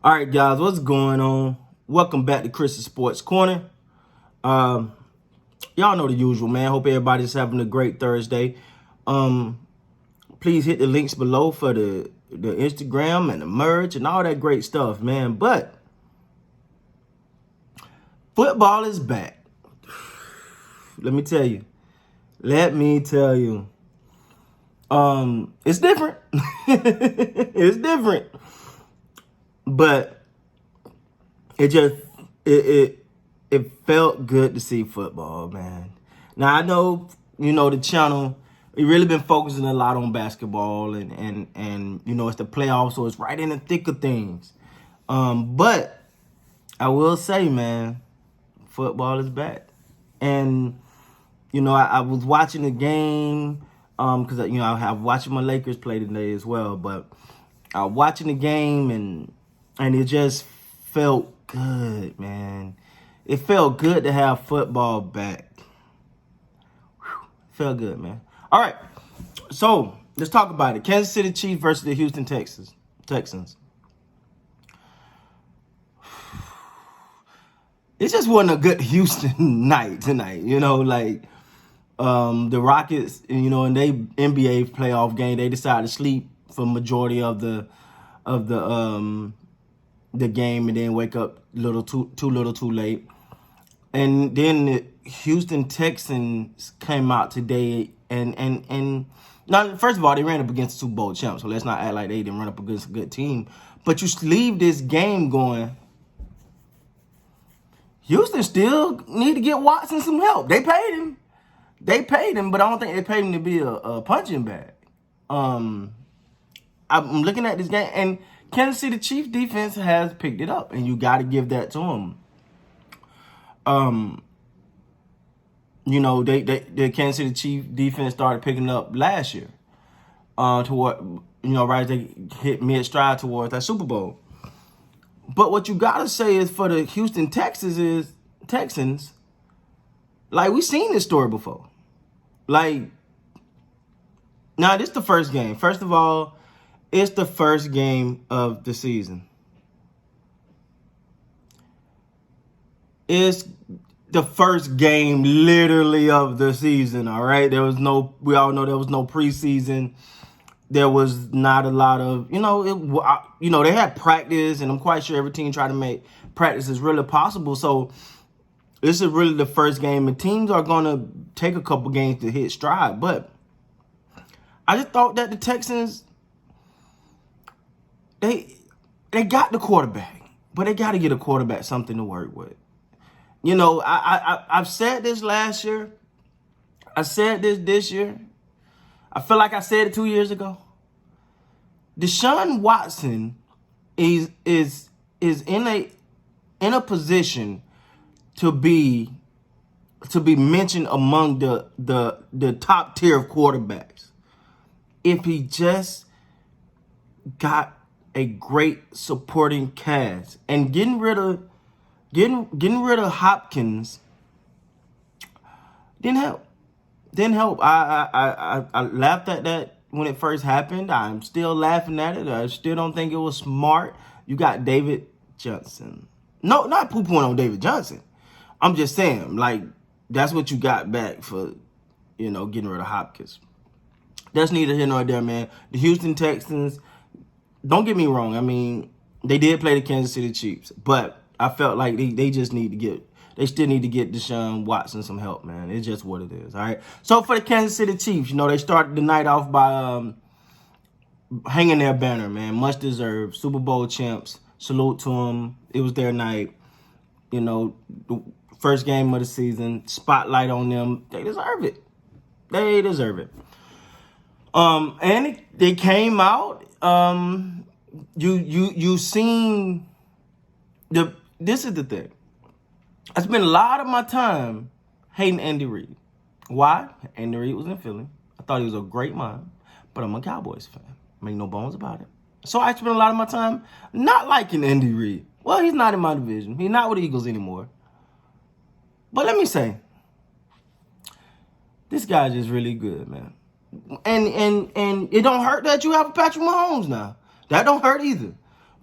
All right, guys, what's going on? Welcome back to Chris's Sports Corner. Um, y'all know the usual, man. Hope everybody's having a great Thursday. Please hit the links below for the Instagram and the merch and all that great stuff, man. But football is back. Let me tell you. It's different. It's different. But it felt good to see football, man. Now I know, the channel, we really been focusing a lot on basketball and it's the playoffs, so it's right in the thick of things. But I will say, man, football is back. And I was watching the game because I have watching my Lakers play today as well, but I was watching the game and it just felt good, man. It felt good to have football back. Whew. Felt good, man. All right, so let's talk about it. Kansas City Chiefs versus the Houston Texans. It just wasn't a good Houston night tonight. The Rockets, in their NBA playoff game, they decided to sleep for majority of the game and then wake up too little too late. And then the Houston Texans came out today and now, first of all, they ran up against the Super Bowl champs, so let's not act like they didn't run up against a good team. But you leave this game going, Houston still need to get Watson some help. They paid him, but I don't think they paid him to be a punching bag. I'm looking at this game, and Kansas City Chiefs defense has picked it up, and you got to give that to them. The Kansas City Chiefs defense started picking up last year, right as they hit mid-stride towards that Super Bowl. But what you got to say is for the Houston Texans, like, we've seen this story before. Like, now this is the first game. First of all, it's the first game of the season. It's the first game literally of the season, all right? We all know there was no preseason. There was not a lot of, they had practice, and I'm quite sure every team tried to make practice as really possible. So this is really the first game, and teams are going to take a couple games to hit stride. But I just thought that the Texans, they got the quarterback, but they got to get a quarterback something to work with. I've said this last year. I said this year. I feel like I said it 2 years ago. Deshaun Watson is in a position to be mentioned among the top tier of quarterbacks if he just got a great supporting cast. And getting rid of Hopkins didn't help. I laughed at that when it first happened. I'm still laughing at it. I still don't think it was smart. You got David Johnson. No, not poo-pooing on David Johnson. I'm just saying, like, that's what you got back for, getting rid of Hopkins. That's neither here nor there, man. The Houston Texans, don't get me wrong. I mean, they did play the Kansas City Chiefs, but I felt like they still need to get Deshaun Watson some help, man. It's just what it is, all right? So for the Kansas City Chiefs, they started the night off by hanging their banner, man. Much deserved. Super Bowl champs. Salute to them. It was their night. The first game of the season. Spotlight on them. They deserve it. And they came out. You seen this is the thing. I spent a lot of my time hating Andy Reid. Why? Andy Reid was in Philly. I thought he was a great mind, but I'm a Cowboys fan. Make no bones about it. So I spent a lot of my time not liking Andy Reid. Well, he's not in my division. He's not with the Eagles anymore. But let me say, this guy's just really good, man. And it don't hurt that you have a Patrick Mahomes now. That don't hurt either.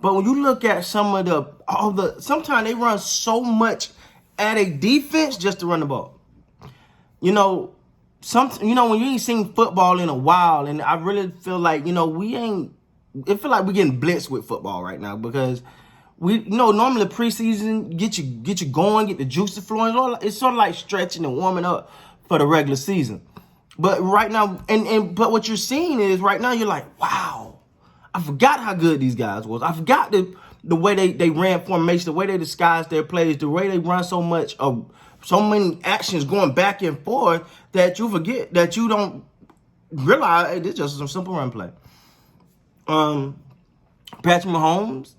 But when you look at sometimes they run so much at a defense just to run the ball. You know, when you ain't seen football in a while, and I really feel like, it feel like we're getting blitzed with football right now because normally preseason get you going, get the juices flowing. It's sort of like stretching and warming up for the regular season. But right now, but what you're seeing is right now you're like, wow, I forgot how good these guys was. I forgot the way they ran formation, the way they disguised their plays, the way they run so many actions going back and forth that you forget, that you don't realize, hey, this is just some simple run play. Patrick Mahomes,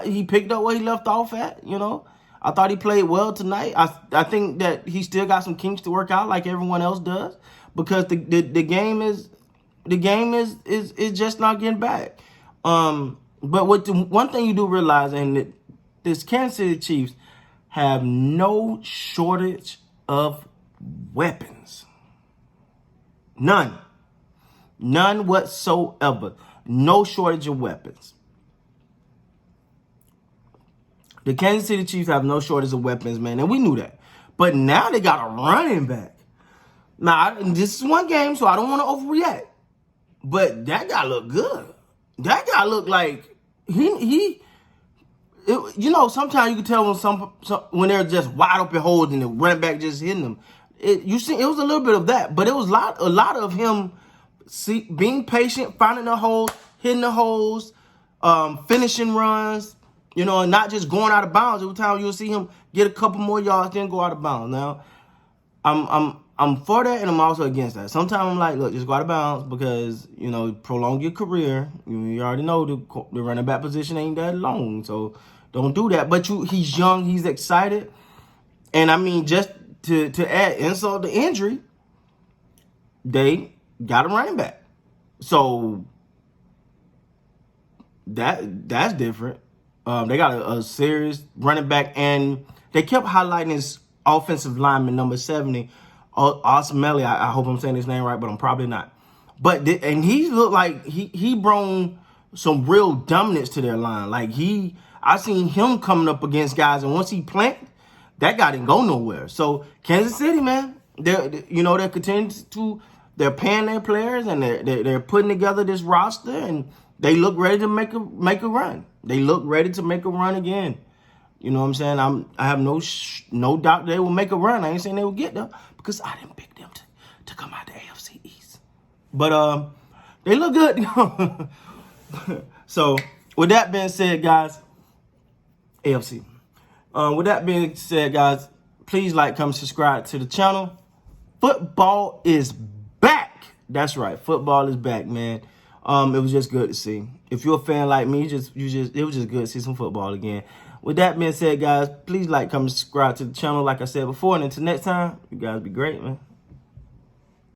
he picked up where he left off at, I thought he played well tonight. I think that he still got some kinks to work out like everyone else does, because the game is just not getting back. But one thing you do realize, and this Kansas City Chiefs have no shortage of weapons. None whatsoever. No shortage of weapons. The Kansas City Chiefs have no shortage of weapons, man, and we knew that. But now they got a running back. Now, this is one game, so I don't want to overreact. But that guy looked good. That guy looked like sometimes you can tell when they're just wide open holes and the running back just hitting them. It was a little bit of that, but it was a lot of him being patient, finding the holes, hitting the holes, finishing runs, and not just going out of bounds. Every time you'll see him get a couple more yards, then go out of bounds. Now, I'm for that, and I'm also against that. Sometimes I'm like, look, just go out of bounds because, prolong your career. You already know the running back position ain't that long, so don't do that. But he's young, he's excited. And, I mean, just to add insult to injury, they got a running back. So that's different. They got a serious running back, and they kept highlighting his offensive lineman, number 70, Osmelli. I hope I'm saying his name right, but I'm probably not. But and he looked like he brought some real dominance to their line. Like I seen him coming up against guys, and once he planted, that guy didn't go nowhere. So Kansas City, man, they're continuing to, they're paying their players, and they're putting together this roster, and they look ready to make a run. They look ready to make a run again. You know what I'm saying? I have no doubt they will make a run. I ain't saying they will get there because I didn't pick them to come out the AFC East. But they look good. So with that being said, guys, AFC. With that being said, guys, please like, comment, subscribe to the channel. Football is back. That's right. Football is back, man. It was just good to see. If you're a fan like me, it was just good to see some football again. With that being said, guys, please like, comment, subscribe to the channel like I said before. And until next time, you guys be great, man.